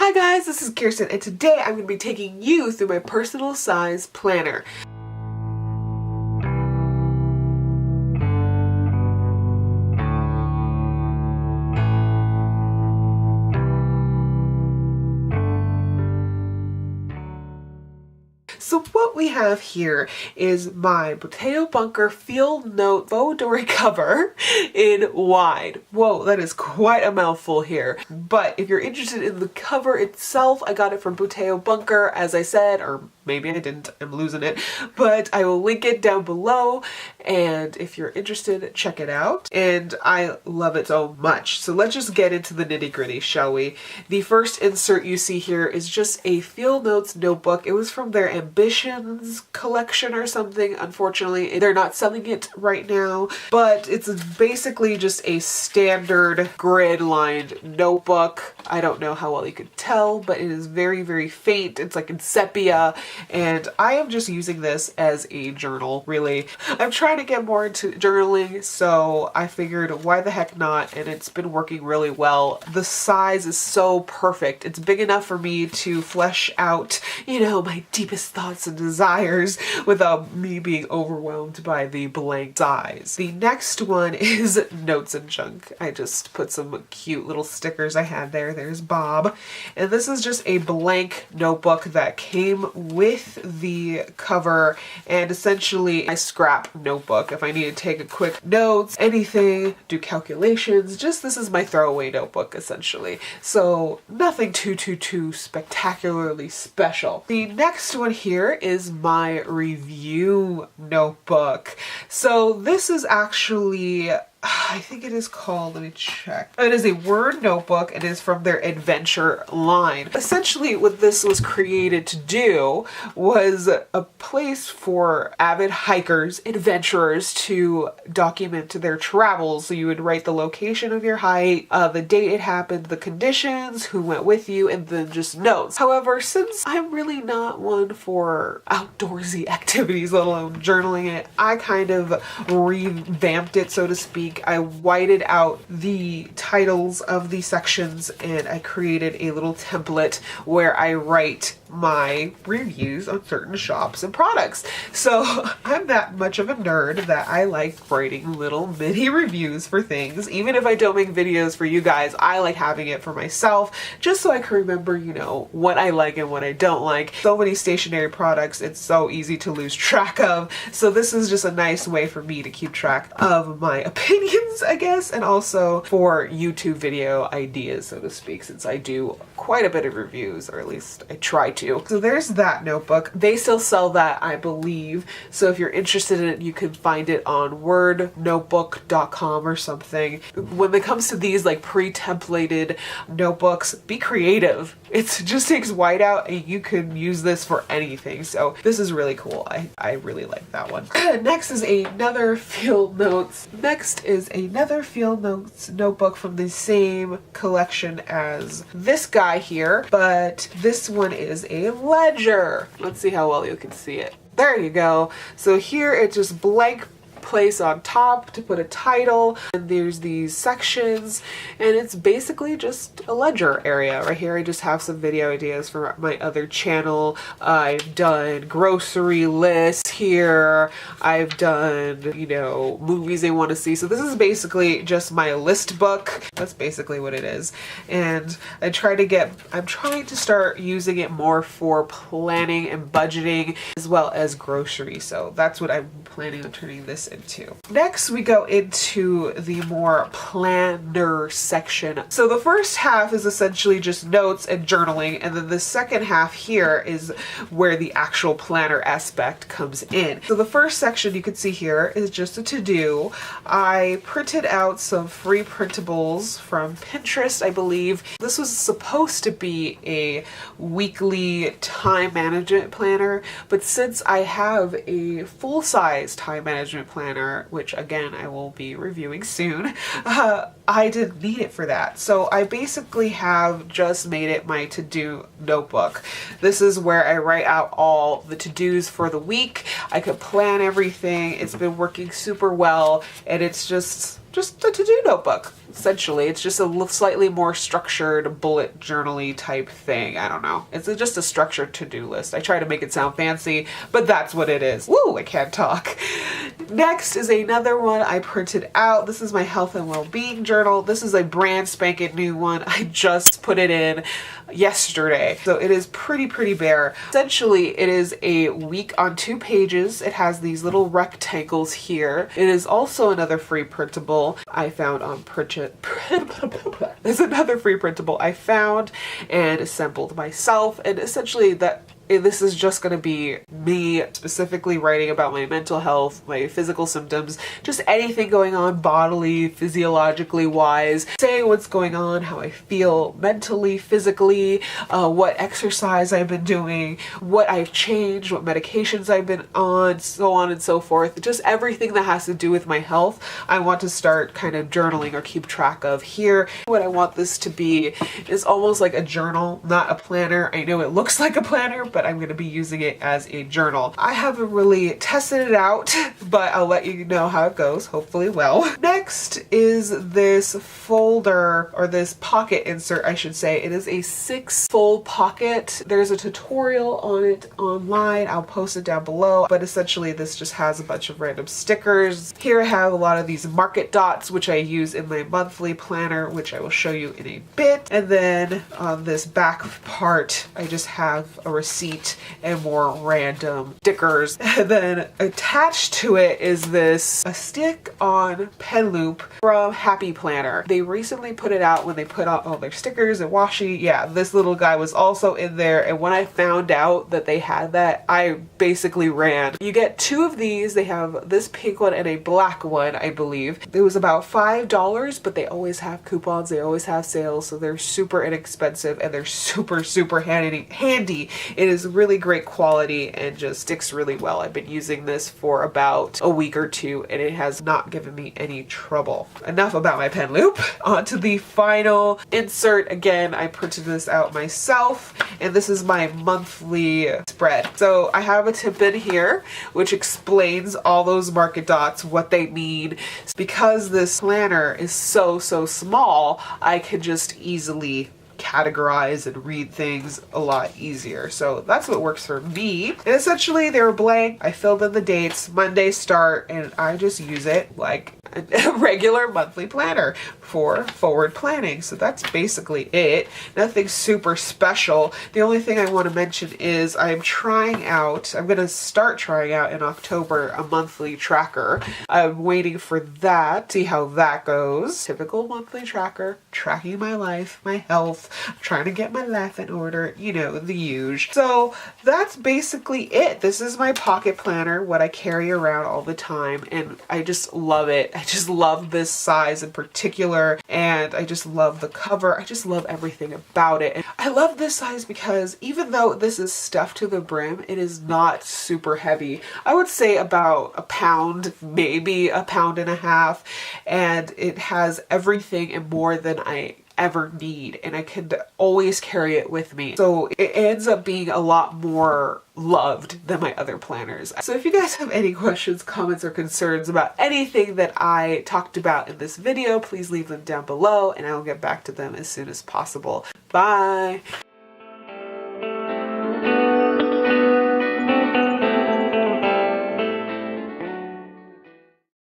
Hi guys, this is Kirsten and today I'm going to be taking you through my personal size planner. So what we have here is my Potato Bunker Field Note Faux Dory cover in wide. Whoa, that is quite a mouthful here. But if you're interested in the cover itself, I got it from Potato Bunker, as I said, or maybe I didn't, I'm losing it. But I will link it down below, and if you're interested, check it out. And I love it so much. So let's just get into the nitty-gritty, shall we? The first insert you see here is just a Field Notes notebook. It was from their Ambitions collection or something. Unfortunately, they're not selling it right now, but it's basically just a standard grid-lined notebook. I don't know how well you could tell, but it is very, very faint. It's like in sepia, and I am just using this as a journal, really. I'm trying to get more into journaling, so I figured why the heck not, and it's been working really well. The size is so perfect. It's big enough for me to flesh out, you know, my deepest thoughts and desires without me being overwhelmed by the blank size. The next one is Notes and Junk. I just put some cute little stickers I had there. There's Bob. And this is just a blank notebook that came with the cover, and essentially a scrap notebook. If I need to take a quick notes, anything, do calculations, just this is my throwaway notebook essentially. So nothing too spectacularly special. The next one here is my review notebook. So this is actually, I think it is called, let me check. It is a Word notebook. It is from their Adventure line. Essentially what this was created to do was a place for avid hikers, adventurers to document their travels. So you would write the location of your hike, the date it happened, the conditions, who went with you, and then just notes. However, since I'm really not one for outdoorsy activities, let alone journaling it, I kind of revamped it, so to speak. I whited out the titles of the sections and I created a little template where I write my reviews on certain shops and products. So I'm that much of a nerd that I like writing little mini reviews for things. Even if I don't make videos for you guys, I like having it for myself just so I can remember, you know, what I like and what I don't like. So many stationery products, it's so easy to lose track of. So this is just a nice way for me to keep track of my opinions, I guess, and also for YouTube video ideas, so to speak, since I do quite a bit of reviews, or at least I try to. So there's that notebook. They still sell that, I believe. So if you're interested in it, you can find it on wordnotebook.com or something. When it comes to these like pre-templated notebooks, be creative. It just takes whiteout and you can use this for anything. So this is really cool. I really like that one. Next is another Field Notes. Next is another Field Notes notebook from the same collection as this guy here, but this one is a ledger. Let's see how well you can see it. There you go. So here it's just blank place on top to put a title, and there's these sections, and it's basically just a ledger area. Right here I just have some video ideas for my other channel. I've done grocery lists here. I've done, you know, movies I want to see. So this is basically just my list book. That's basically what it is. And I'm trying to start using it more for planning and budgeting as well as grocery. So that's what I'm planning on turning this into. Next, we go into the more planner section. So the first half is essentially just notes and journaling, and then the second half here is where the actual planner aspect comes in. So the first section you can see here is just a to-do. I printed out some free printables from Pinterest, I believe. This was supposed to be a weekly time management planner, but since I have a full-size time management planner, planner, which again I will be reviewing soon, I didn't need it for that. So I basically have just made it my to-do notebook. This is where I write out all the to-dos for the week. I could plan everything. It's been working super well, and it's just a to-do notebook. Essentially, it's just a slightly more structured bullet journal-y type thing. I don't know. It's just a structured to-do list. I try to make it sound fancy, but that's what it is. Woo, I can't talk. Next is another one I printed out. This is my health and well-being journal. This is a brand spanking new one. I just put it in yesterday. So it is pretty bare. Essentially, it is a week on 2 pages. It has these little rectangles here. It is also another free printable I found on Purchase. There's another free printable I found and assembled myself, and essentially this is just going to be me specifically writing about my mental health, my physical symptoms, just anything going on bodily, physiologically wise, saying what's going on, how I feel mentally, physically, what exercise I've been doing, what I've changed, what medications I've been on and so forth. Just everything that has to do with my health, I want to start kind of journaling or keep track of here. What I want this to be is almost like a journal, not a planner. I know it looks like a planner, but I'm going to be using it as a journal. I haven't really tested it out, but I'll let you know how it goes, hopefully well. Next is this folder, or this pocket insert, I should say. It is a 6-fold pocket. There's a tutorial on it online. I'll post it down below, but essentially this just has a bunch of random stickers. Here I have a lot of these market dots, which I use in my monthly planner, which I will show you in a bit. And then on this back part, I just have a receipt and more random stickers. And then attached to it is a stick-on pen loop from Happy Planner. They recently put it out when they put out all their stickers and washi. Yeah, this little guy was also in there, and when I found out that they had that, I basically ran. You get 2 of these. They have this pink one and a black one, I believe. It was about $5, but they always have coupons. They always have sales, so they're super inexpensive and they're super handy. It is really great quality and just sticks really well. I've been using this for about a week or 2 and it has not given me any trouble. Enough about my pen loop. On to the final insert. Again, I printed this out myself, and this is my monthly spread. So I have a tip in here which explains all those market dots, what they mean. Because this planner is so small, I could just easily categorize and read things a lot easier. So that's what works for me. And essentially they were blank. I filled in the dates, Monday start, and I just use it like a regular monthly planner for forward planning. So that's basically it. Nothing super special. The only thing I want to mention is I'm going to start trying out in October a monthly tracker. I'm waiting for that, see how that goes. Typical monthly tracker, tracking my life, my health, trying to get my life in order, you know, the huge. So that's basically it. This is my pocket planner, what I carry around all the time, and I just love it. I just love this size in particular, and I just love the cover. I just love everything about it. And I love this size because even though this is stuffed to the brim, it is not super heavy. I would say about a pound, maybe a pound and a half, and it has everything and more than I ever need, and I can always carry it with me. So it ends up being a lot more loved than my other planners. So if you guys have any questions, comments, or concerns about anything that I talked about in this video, please leave them down below and I will get back to them as soon as possible. Bye!